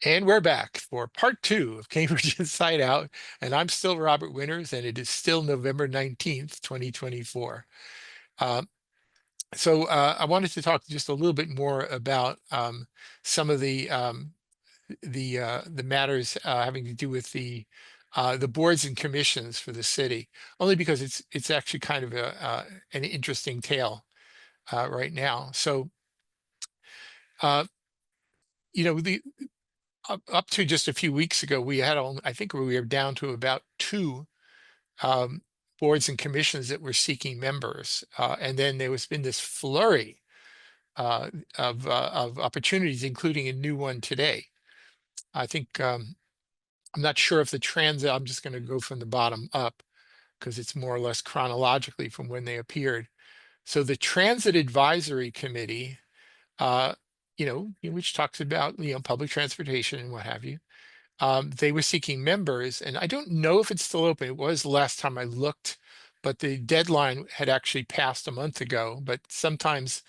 And we're back for part 2 of Cambridge Inside Out. And I'm still Robert Winters, and it is still November 19th, 2024. Um, I wanted to talk just a little bit more about some of the matters having to do with the boards and commissions for the city, only because it's actually kind of an interesting tale right now. Uh, the up to just a few weeks ago, we had only, I think we were down to about two um, boards and commissions that were seeking members. And then there was been this flurry uh, of opportunities, including a new one today. I think I'm not sure if the transit, I'm just going to go from the bottom up because it's more or less chronologically from when they appeared. So the Transit Advisory Committee, uh, which talks about, public transportation and what have you. They were seeking members, and I don't know if it's still open. It was last time I looked, but the deadline had actually passed a month ago. But sometimes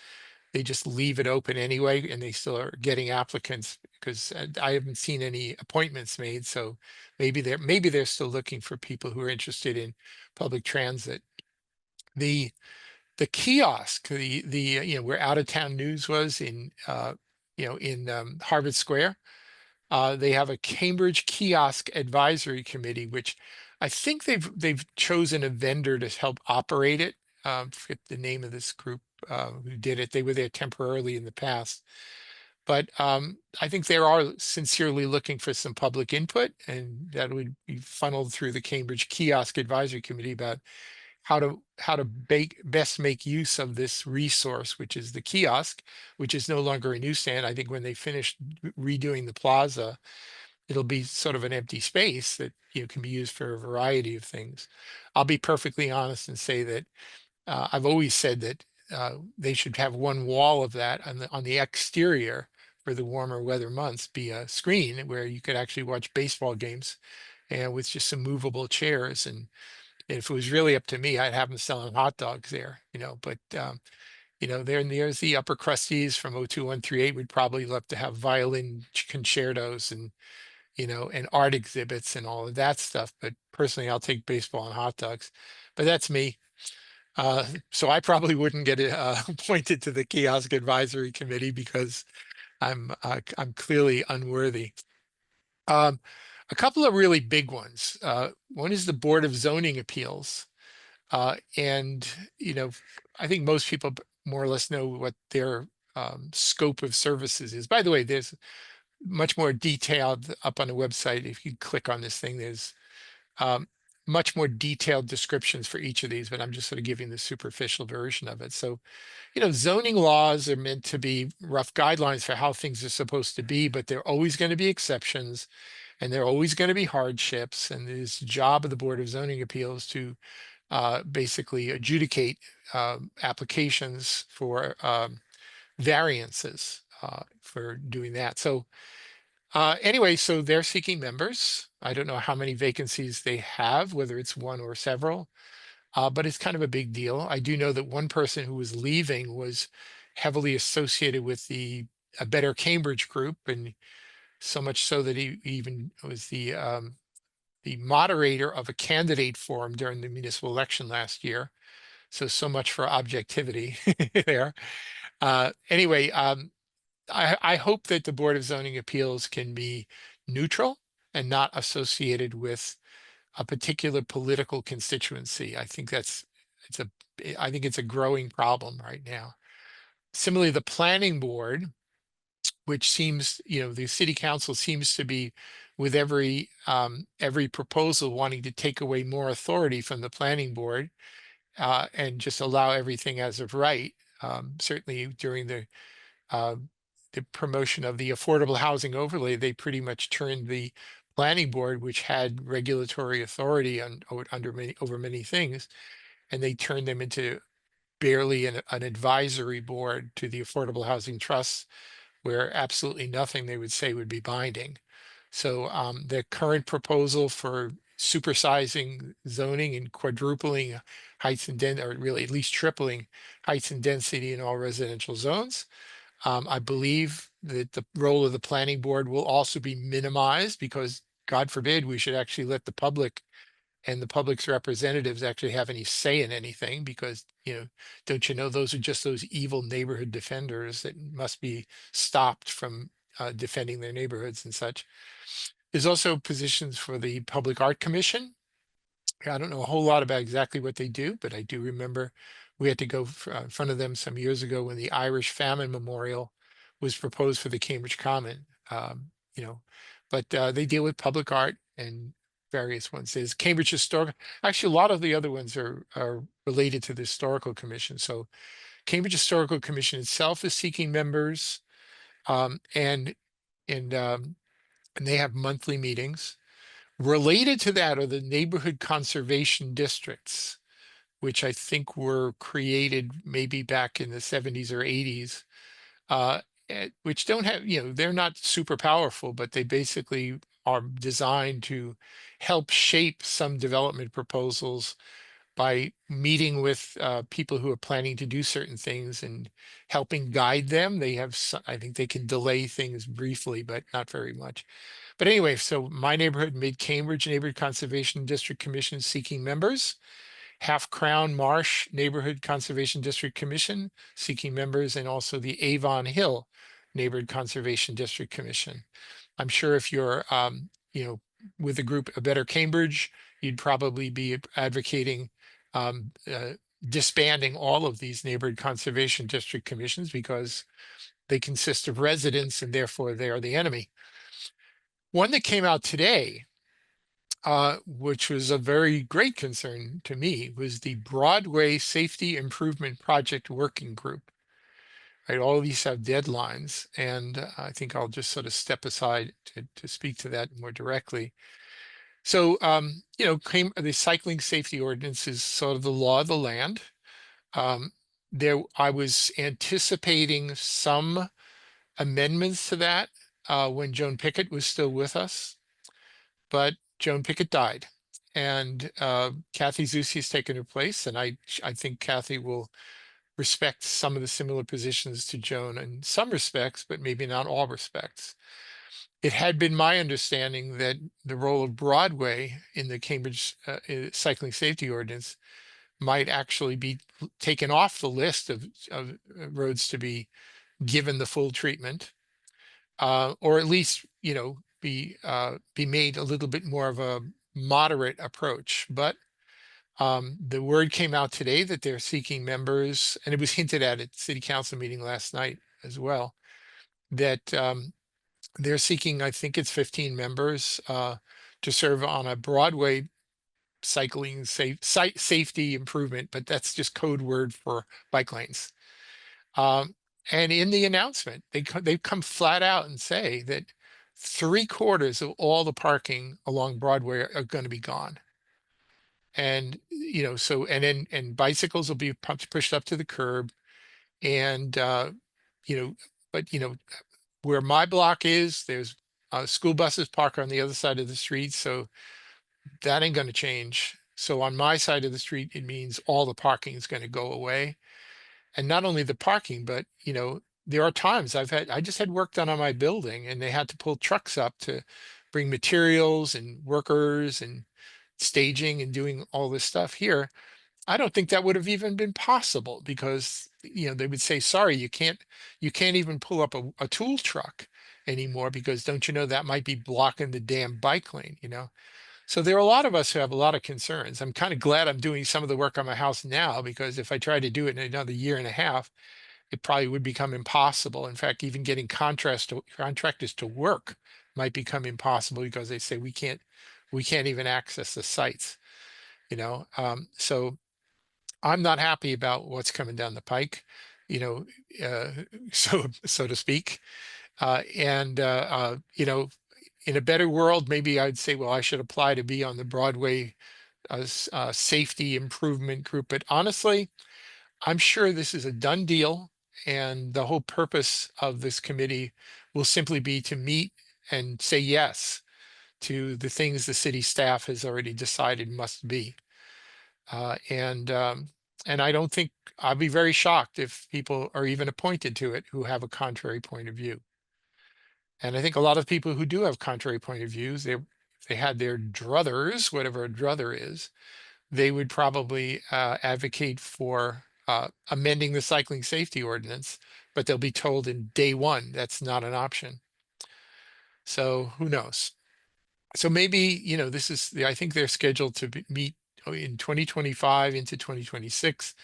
they just leave it open anyway, and they still are getting applicants because I haven't seen any appointments made. So maybe they're still looking for people who are interested in public transit. The the kiosk, the where Out of Town News was in Harvard Square. They have a Cambridge Kiosk Advisory Committee, which I think they've chosen a vendor to help operate it. Forget the name of this group who did it. They were there temporarily in the past, but I think they are sincerely looking for some public input, and that would be funneled through the Cambridge Kiosk Advisory Committee about how to best make use of this resource, which is the kiosk, which is no longer a newsstand. I think when they finish redoing the plaza, it'll be sort of an empty space that can be used for a variety of things. I'll be perfectly honest and say that I've always said that they should have one wall of that on the exterior for the warmer weather months be a screen where you could actually watch baseball games and with just some movable chairs. And if it was really up to me, I'd have them selling hot dogs there, but there's the upper crusties from 02138 would probably love to have violin concertos and art exhibits and all of that stuff. But personally, I'll take baseball and hot dogs. But that's me. So I probably wouldn't get appointed to the kiosk advisory committee because I'm clearly unworthy. Um, a couple of really big ones. One is the Board of Zoning Appeals. And, I think most people more or less know what their scope of services is. By the way, there's much more detailed up on the website. If you click on this thing, there's um, much more detailed descriptions for each of these, but I'm just sort of giving the superficial version of it. So, zoning laws are meant to be rough guidelines for how things are supposed to be, but there are always going to be exceptions and there are always going to be hardships. And it is the job of the Board of Zoning Appeals to basically adjudicate applications for variances for doing that. So anyway, so they're seeking members. I don't know how many vacancies they have, whether it's one or several, but it's kind of a big deal. I do know that one person who was leaving was heavily associated with a Better Cambridge group, and so much so that he even was the moderator of a candidate forum during the municipal election last year. So much for objectivity there. Anyway, I hope that the Board of Zoning Appeals can be neutral and not associated with a particular political constituency. I think it's a growing problem right now. Similarly, the Planning Board, which seems, the city council seems to be with every proposal wanting to take away more authority from the planning board and just allow everything as of right. Certainly during uh, the promotion of the affordable housing overlay, they pretty much turned the planning board, which had regulatory authority over many things, and they turned them into barely an advisory board to the Affordable Housing Trust, where absolutely nothing they would say would be binding. So the current proposal for supersizing zoning and quadrupling heights and or really at least tripling heights and density in all residential zones I believe that the role of the planning board will also be minimized because God forbid we should actually let the public and the public's representatives actually have any say in anything because, don't you know, those are just those evil neighborhood defenders that must be stopped from defending their neighborhoods and such. There's also positions for the Public Art Commission. I don't know a whole lot about exactly what they do, but I do remember we had to go in front of them some years ago when the Irish Famine Memorial was proposed for the Cambridge Common. You know, but they deal with public art and various ones. There's Cambridge Historical. Actually, a lot of the other ones are related to the Historical Commission. So Cambridge Historical Commission itself is seeking members, um, and and um, and they have monthly meetings. Related to that are the neighborhood conservation districts, which I think were created maybe back in the 70s or 80s, which don't have, they're not super powerful, but they basically are designed to help shape some development proposals by meeting with people who are planning to do certain things and helping guide them. They have, I think they can delay things briefly, but not very much. But anyway, so my neighborhood, Mid-Cambridge Neighborhood Conservation District Commission is seeking members. Half Crown Marsh Neighborhood Conservation District Commission seeking members, and also the Avon Hill Neighborhood Conservation District Commission. I'm sure if you're, with the group A Better Cambridge, you'd probably be advocating um, uh, disbanding all of these neighborhood conservation district commissions because they consist of residents and therefore they are the enemy. One that came out today, which was a very great concern to me, was the Broadway Safety Improvement Project Working Group. Right, all of these have deadlines, and I think I'll just sort of step aside to speak to that more directly. So, the Cycling Safety Ordinance is sort of the law of the land. I was anticipating some amendments to that when Joan Pickett was still with us, but Joan Pickett died, and Kathy Zusi has taken her place, and I think Kathy will respect some of the similar positions to Joan in some respects, but maybe not all respects. It had been my understanding that the role of Broadway in the Cambridge Cycling Safety Ordinance might actually be taken off the list of roads to be given the full treatment, or at least, be made a little bit more of a moderate approach. But the word came out today that they're seeking members, and it was hinted at City Council meeting last night as well, that they're seeking, I think it's 15 members to serve on a Broadway cycling safety improvement, but that's just code word for bike lanes. And in the announcement, they come flat out and say that 3/4 of all the parking along Broadway are going to be gone. And and bicycles will be pushed up to the curb, and you know but where my block is, there's school buses park on the other side of the street, so that ain't going to change. So on my side of the street, it means all the parking is going to go away. And not only the parking, but there are times I just had work done on my building and they had to pull trucks up to bring materials and workers and staging and doing all this stuff here. I don't think that would have even been possible because they would say, sorry, you can't even pull up a tool truck anymore because don't you know that might be blocking the damn bike lane, So there are a lot of us who have a lot of concerns. I'm kind of glad I'm doing some of the work on my house now because if I tried to do it in another year and a half, it probably would become impossible. In fact, even getting contractors to work might become impossible because they say we can't even access the sites, So I'm not happy about what's coming down the pike, you know, uh, so to speak. And in a better world, maybe I'd say, well, I should apply to be on the Broadway safety improvement group. But honestly, I'm sure this is a done deal. And the whole purpose of this committee will simply be to meet and say yes to the things the city staff has already decided must be. And And I don't think I'd be very shocked if people are even appointed to it who have a contrary point of view. And I think a lot of people who do have contrary point of views, if they had their druthers, whatever a druther is, they would probably advocate for amending the cycling safety ordinance, but they'll be told in day one that's not an option. So who knows? So maybe, this is, I think they're scheduled to meet in 2025 into 2026.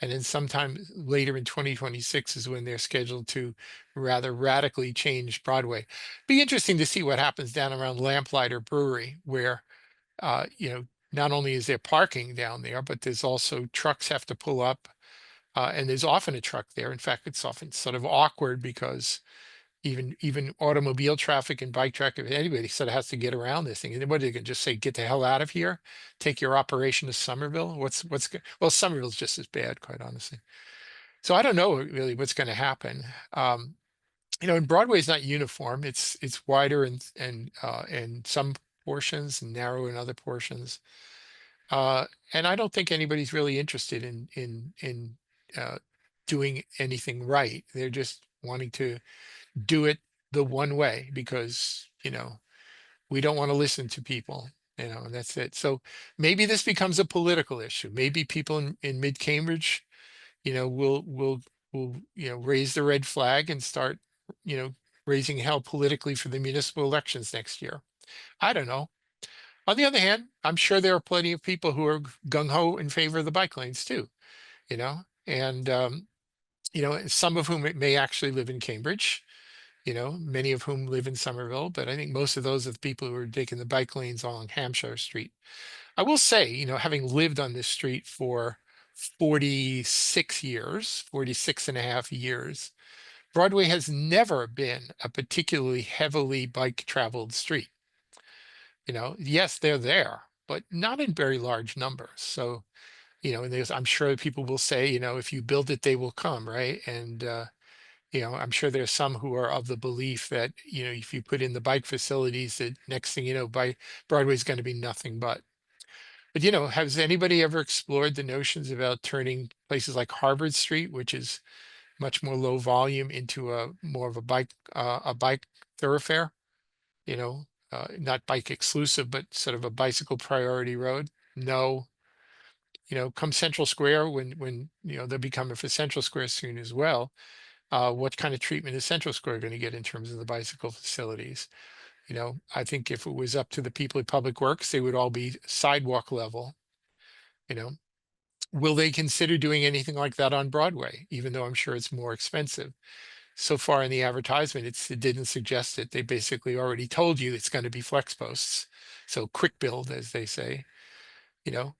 And then sometime later in 2026 is when they're scheduled to rather radically change Broadway. Be interesting to see what happens down around Lamplighter Brewery, where, not only is there parking down there, but there's also trucks have to pull up. And there's often a truck there. In fact, it's often sort of awkward because even automobile traffic and bike traffic, anybody sort of has to get around this thing. And what are they going to just say, get the hell out of here, take your operation to Somerville? Well, Somerville's just as bad, quite honestly. So I don't know really what's going to happen. And Broadway is not uniform. It's wider and some portions and narrow in other portions. And I don't think anybody's really interested in doing anything right. They're just wanting to do it the one way because, we don't want to listen to people, and that's it. So maybe this becomes a political issue. Maybe people in mid-Cambridge, will raise the red flag and start, you know, raising hell politically for the municipal elections next year. I don't know. On the other hand, I'm sure there are plenty of people who are gung-ho in favor of the bike lanes too, and some of whom may actually live in Cambridge, many of whom live in Somerville, but I think most of those are the people who are taking the bike lanes along Hampshire Street. I will say, having lived on this street for 46 years, 46 and a half years, Broadway has never been a particularly heavily bike traveled street. Yes, they're there, but not in very large numbers. So, and I'm sure people will say, if you build it, they will come, right? And I'm sure there's some who are of the belief that, if you put in the bike facilities, that next thing you know, Broadway is going to be nothing but. But, has anybody ever explored the notions about turning places like Harvard Street, which is much more low volume, into a more of a bike thoroughfare? Not bike exclusive, but sort of a bicycle priority road? No. Come Central Square, when they'll be coming for Central Square soon as well. What kind of treatment is Central Square going to get in terms of the bicycle facilities? I think if it was up to the people at Public Works, they would all be sidewalk level. You know, will they consider doing anything like that on Broadway, even though I'm sure it's more expensive? So far in the advertisement, it didn't suggest it. They basically already told you it's going to be flex posts. So quick build, as they say.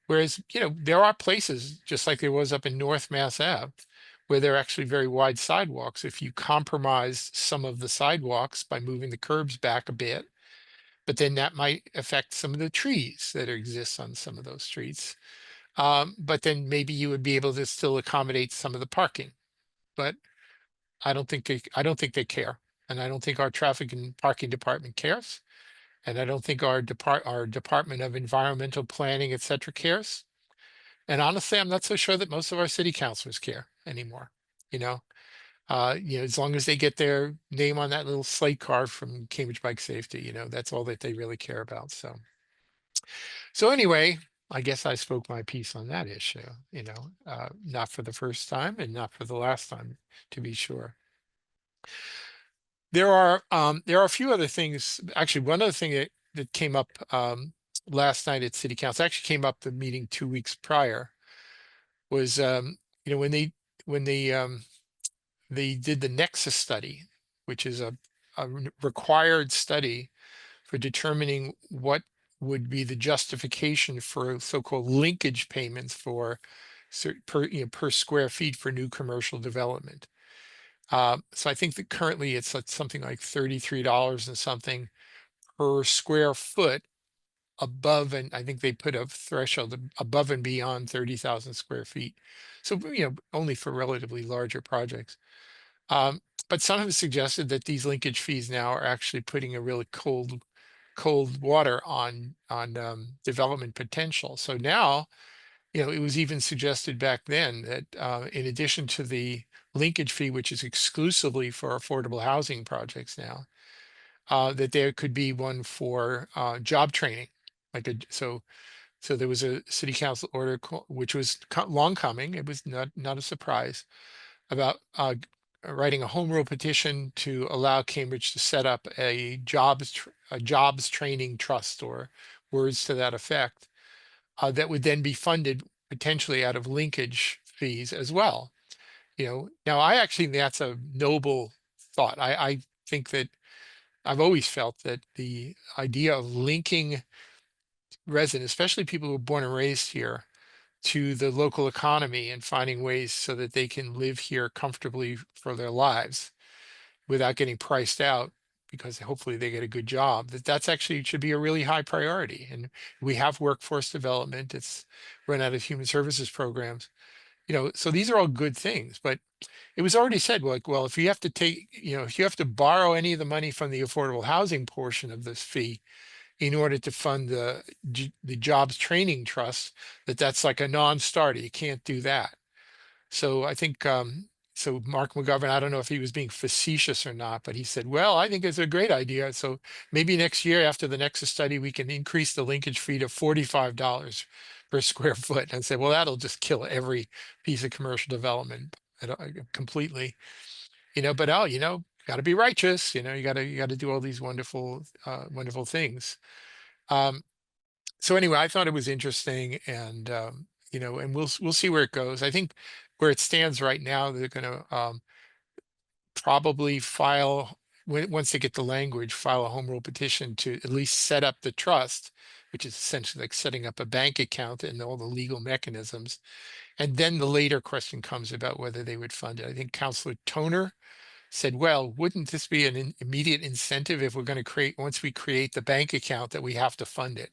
Whereas, there are places, just like there was up in North Mass Ave, where there are actually very wide sidewalks. If you compromise some of the sidewalks by moving the curbs back a bit, but then that might affect some of the trees that exist on some of those streets. But then maybe you would be able to still accommodate some of the parking. But I don't think they care. And I don't think our traffic and parking department cares. And I don't think our Department of Environmental Planning, et cetera, cares. And honestly, I'm not so sure that most of our city councilors care anymore. You know, as long as they get their name on that little slate card from Cambridge Bike Safety, that's all that they really care about. So anyway, I guess I spoke my piece on that issue. Not for the first time and not for the last time, to be sure. There are a few other things. Actually, one other thing that came up last night at City Council, actually came up the meeting 2 weeks prior, was when they did the Nexus study, which is a required study for determining what would be the justification for so-called linkage payments for per square feet for new commercial development. So I think that currently it's something like $33 and something per square foot above, and I think they put a threshold above and beyond 30,000 square feet. So, only for relatively larger projects. But some have suggested that these linkage fees now are actually putting a really cold water on development potential. So now, it was even suggested back then that in addition to the linkage fee, which is exclusively for affordable housing projects now, that there could be one for job training. So there was a city council order which was long coming. It was not a surprise about writing a home rule petition to allow Cambridge to set up a jobs training trust, or words to that effect, that would then be funded potentially out of linkage fees as well. Now I actually think that's a noble thought. I think that I've always felt that the idea of linking residents, especially people who are born and raised here, to the local economy and finding ways so that they can live here comfortably for their lives without getting priced out, because hopefully they get a good job, that's actually should be a really high priority. And we have workforce development. It's run out of human services programs, so these are all good things. But it was already said, like, well, if you have to if you have to borrow any of the money from the affordable housing portion of this fee in order to fund the jobs training trust, that's like a non-starter. You can't do that. So I think so Mark McGovern, I don't know if he was being facetious or not, but he said, well, I think it's a great idea. So maybe next year after the Nexus study, we can increase the linkage fee to $45 per square foot. And I said, well, that'll just kill every piece of commercial development completely. But got to be righteous. You got to do all these wonderful things. Um, so anyway, I thought it was interesting, and and we'll see where it goes. I think where it stands right now, they're going to probably once they get the language, file a home rule petition to at least set up the trust, which is essentially like setting up a bank account and all the legal mechanisms. And then the later question comes about whether they would fund it. I think Councilor Toner said, well, wouldn't this be an immediate incentive if we're going to once we create the bank account, that we have to fund it?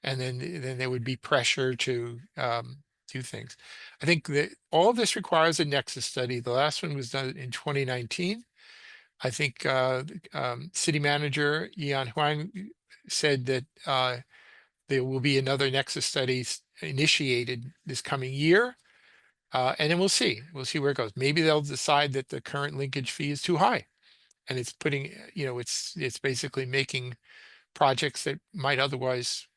And then there would be pressure to do things. I think that all of this requires a Nexus study. The last one was done in 2019. I think City Manager Yan Huang said that there will be another Nexus study initiated this coming year. And then we'll see. We'll see where it goes. Maybe they'll decide that the current linkage fee is too high, and it's putting, it's basically making projects that might otherwise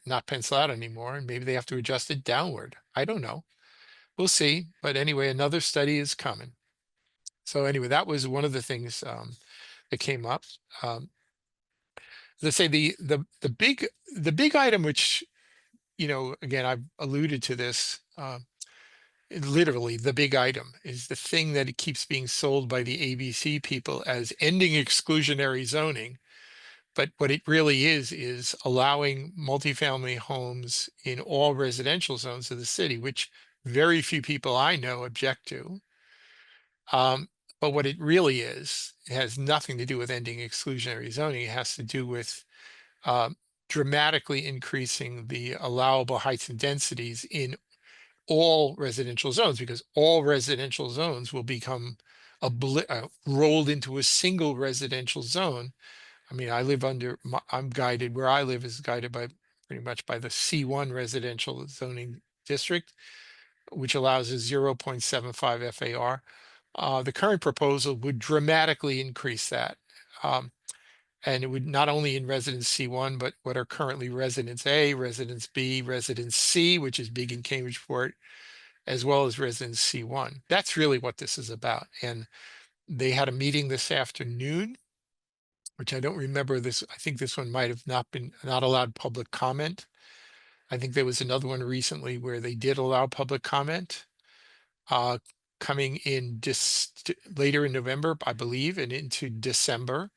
not pencil out anymore, and maybe they have to adjust it downward. I don't know. We'll see. But anyway, another study is coming. So anyway, that was one of the things that came up. Let's say the big item, which again, I've alluded to this. Literally, the big item is the thing that it keeps being sold by the ABC people as ending exclusionary zoning. But what it really is allowing multifamily homes in all residential zones of the city, which very few people I know object to. But what it really is, it has nothing to do with ending exclusionary zoning. It has to do with dramatically increasing the allowable heights and densities in all residential zones, because all residential zones will become rolled into a single residential zone. I mean, I'm guided, where I live is guided by pretty much by the C1 residential zoning district, which allows a 0.75 FAR. The current proposal would dramatically increase that. And it would not only in residence C1, but what are currently residence A, residence B, residence C, which is big in Cambridgeport, as well as residence C1. That's really what this is about. And they had a meeting this afternoon, which I don't remember this. I think this one might have not allowed public comment. I think there was another one recently where they did allow public comment, coming in later in November, I believe, and into December.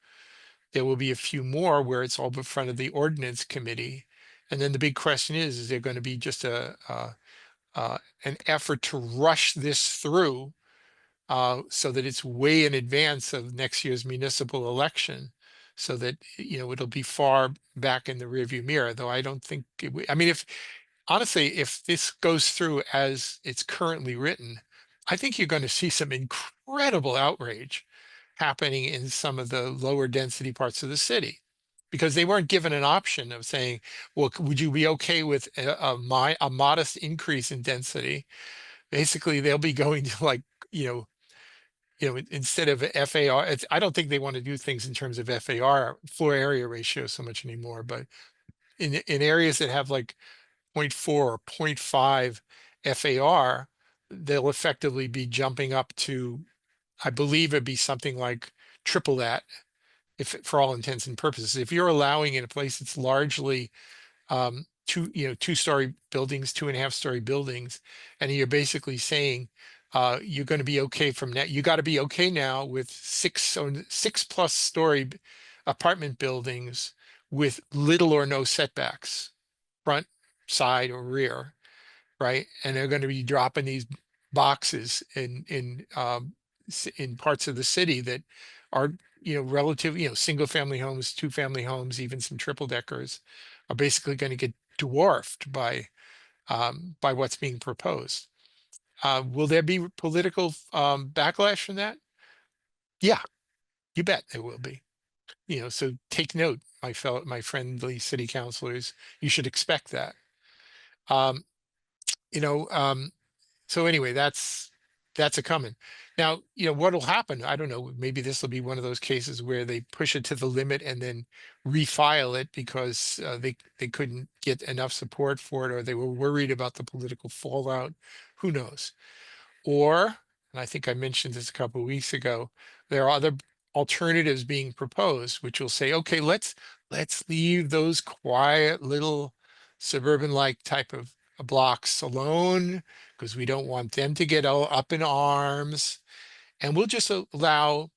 There will be a few more where it's all in front of the ordinance committee. And then the big question is there going to be just an effort to rush this through so that it's way in advance of next year's municipal election, so that it'll be far back in the rearview mirror? Though I don't think I mean, if this goes through as it's currently written, I think you're going to see some incredible outrage happening in some of the lower density parts of the city. because they weren't given an option of saying, well, would you be okay with a modest increase in density? Basically, they'll be going to like, you know, instead of FAR, I don't think they want to do things in terms of FAR, floor area ratio, so much anymore, but in areas that have like 0.4 or 0.5 FAR, they'll effectively be jumping up to, I believe it'd be something like triple that, if for all intents and purposes. If you're allowing in a place that's largely two-story buildings, 2.5-story buildings, and you're basically saying you're going to be okay from that. You got to be okay now with 6+ story apartment buildings with little or no setbacks, front, side, or rear, right? And they're going to be dropping these boxes in parts of the city that are, relative, single family homes, 2-family homes, even some triple deckers are basically going to get dwarfed by what's being proposed. Will there be political backlash from that? Yeah, you bet there will be. So take note, my friendly city councilors, you should expect that. Um, you know, so anyway, that's a coming. Now, what'll happen? I don't know. Maybe this will be one of those cases where they push it to the limit and then refile it because they couldn't get enough support for it, or they were worried about the political fallout. Who knows? Or, and I think I mentioned this a couple of weeks ago, there are other alternatives being proposed, which will say, okay, let's leave those quiet little suburban-like type of blocks alone because we don't want them to get all up in arms. And we'll just allow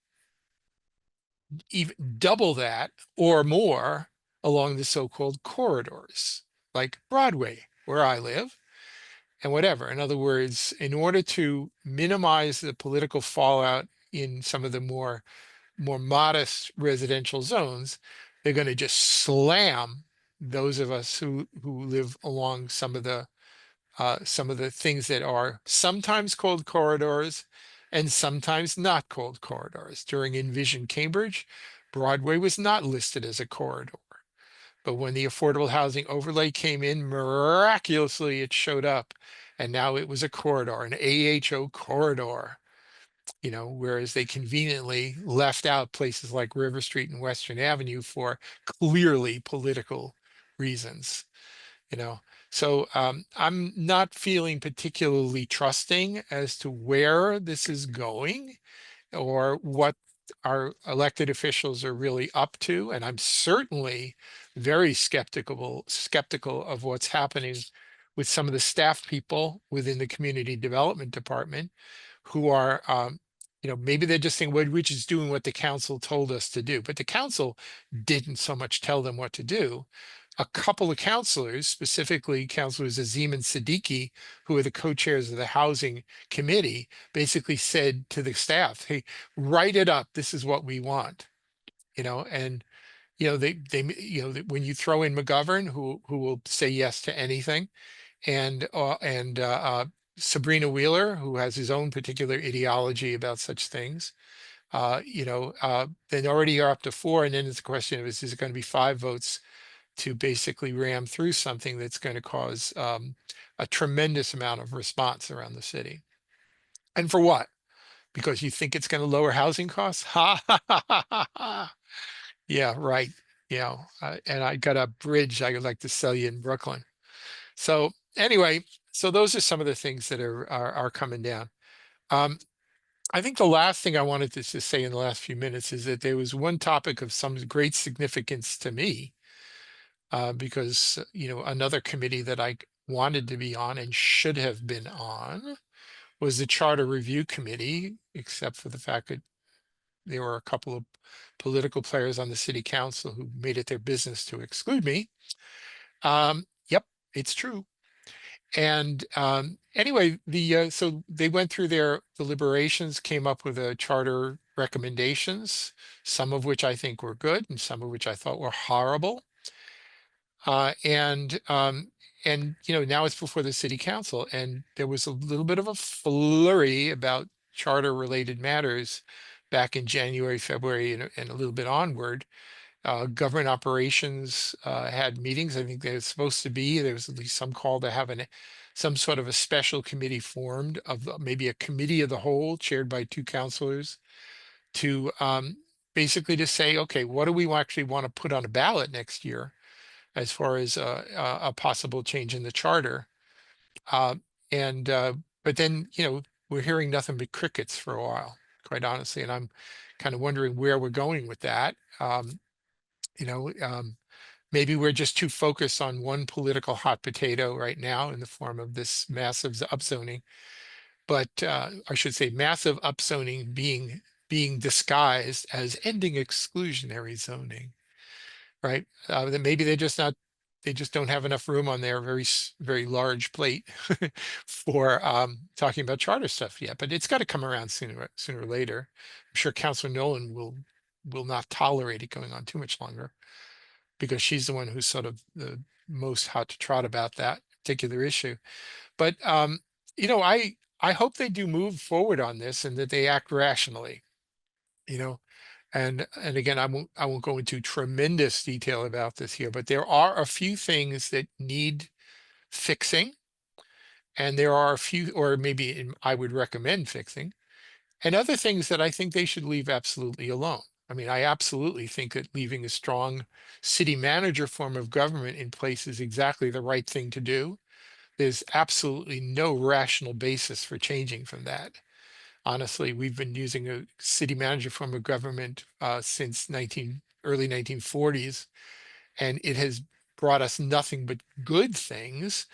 even double that or more along the so-called corridors, like Broadway, where I live, and whatever. In other words, in order to minimize the political fallout in some of the more modest residential zones, they're going to just slam those of us who live along some of the things that are sometimes called corridors and sometimes not called corridors. During Envision Cambridge, Broadway was not listed as a corridor. But when the affordable housing overlay came in, miraculously it showed up. And now it was a corridor, an AHO corridor, whereas they conveniently left out places like River Street and Western Avenue for clearly political reasons, you know. So I'm not feeling particularly trusting as to where this is going or what our elected officials are really up to. And I'm certainly very skeptical of what's happening with some of the staff people within the community development department who are, maybe they're just saying, well, we're just doing what the council told us to do. But the council didn't so much tell them what to do. A couple of councilors, specifically councilors Azim and Siddiqui, who are the co-chairs of the housing committee, basically said to the staff, hey, write it up. This is what we want, and when you throw in McGovern, who will say yes to anything, and Sabrina Wheeler, who has his own particular ideology about such things, then already are up to 4, and then it's a question of is it going to be 5 votes to basically ram through something that's going to cause a tremendous amount of response around the city. And for what? Because you think it's going to lower housing costs? Ha ha ha ha ha. Yeah, right. And I got a bridge I would like to sell you in Brooklyn. So anyway, so those are some of the things that are coming down. I think the last thing I wanted to just say in the last few minutes is that there was one topic of some great significance to me, because another committee that I wanted to be on and should have been on was the Charter Review Committee, except for the fact that there were a couple of political players on the city council who made it their business to exclude me. Yep, it's true. And anyway, so they went through their deliberations, came up with a charter recommendations, some of which I think were good and some of which I thought were horrible. And now it's before the city council, and there was a little bit of a flurry about charter related matters back in January, February, and a little bit onward. Government operations had meetings. I think there's supposed to be, there was at least some call to have some sort of a special committee formed of maybe a committee of the whole chaired by two counselors to basically to say, okay, what do we actually want to put on a ballot next year as far as a possible change in the charter? Uh, and but then, we're hearing nothing but crickets for a while, quite honestly, and I'm kind of wondering where we're going with that. You know, maybe we're just too focused on one political hot potato right now in the form of this massive upzoning, but I should say massive upzoning being disguised as ending exclusionary zoning, right? That maybe they just don't have enough room on their very large plate for talking about charter stuff yet. But it's got to come around sooner or later. I'm sure Councilor Nolan will not tolerate it going on too much longer, because she's the one who's sort of the most hot to trot about that particular issue. But I hope they do move forward on this and that they act rationally, you know. And again, I won't go into tremendous detail about this here, but there are a few things that need fixing, and there are a few, or maybe I would recommend fixing, and other things that I think they should leave absolutely alone. I mean, I absolutely think that leaving a strong city manager form of government in place is exactly the right thing to do. There's absolutely no rational basis for changing from that. Honestly, we've been using a city manager form of government since early 1940s, and it has brought us nothing but good things,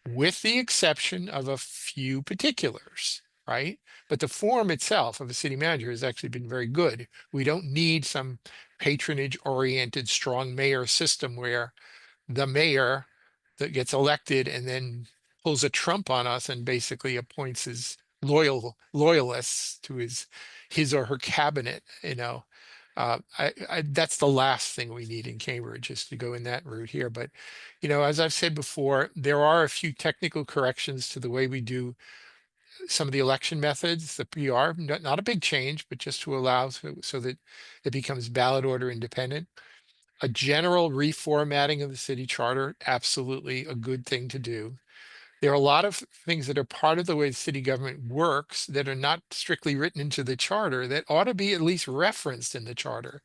with the exception of a few particulars, right? But the form itself of a city manager has actually been very good. We don't need some patronage-oriented strong mayor system where the mayor that gets elected and then pulls a Trump on us and basically appoints his loyalists to his or her cabinet. That's the last thing we need in Cambridge, is to go in that route here. But as I've said before, there are a few technical corrections to the way we do some of the election methods, the PR, not a big change, but just to allow so that it becomes ballot order independent. A general reformatting of the city charter, absolutely a good thing to do. There are a lot of things that are part of the way the city government works that are not strictly written into the charter that ought to be at least referenced in the charter.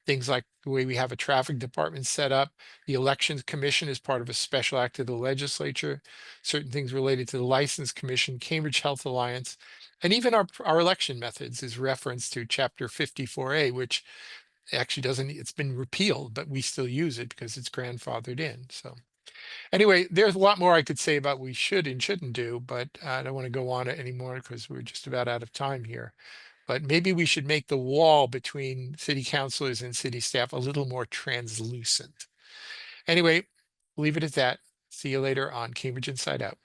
Things like the way we have a traffic department set up, the elections commission is part of a special act of the legislature, certain things related to the license commission, Cambridge Health Alliance, and even our election methods is referenced to chapter 54A, which actually doesn't, it's been repealed, but we still use it because it's grandfathered in. So anyway, there's a lot more I could say about what we should and shouldn't do, but I don't want to go on it anymore because we're just about out of time here. But maybe we should make the wall between city councilors and city staff a little more translucent. Anyway, leave it at that. See you later on Cambridge Inside Out.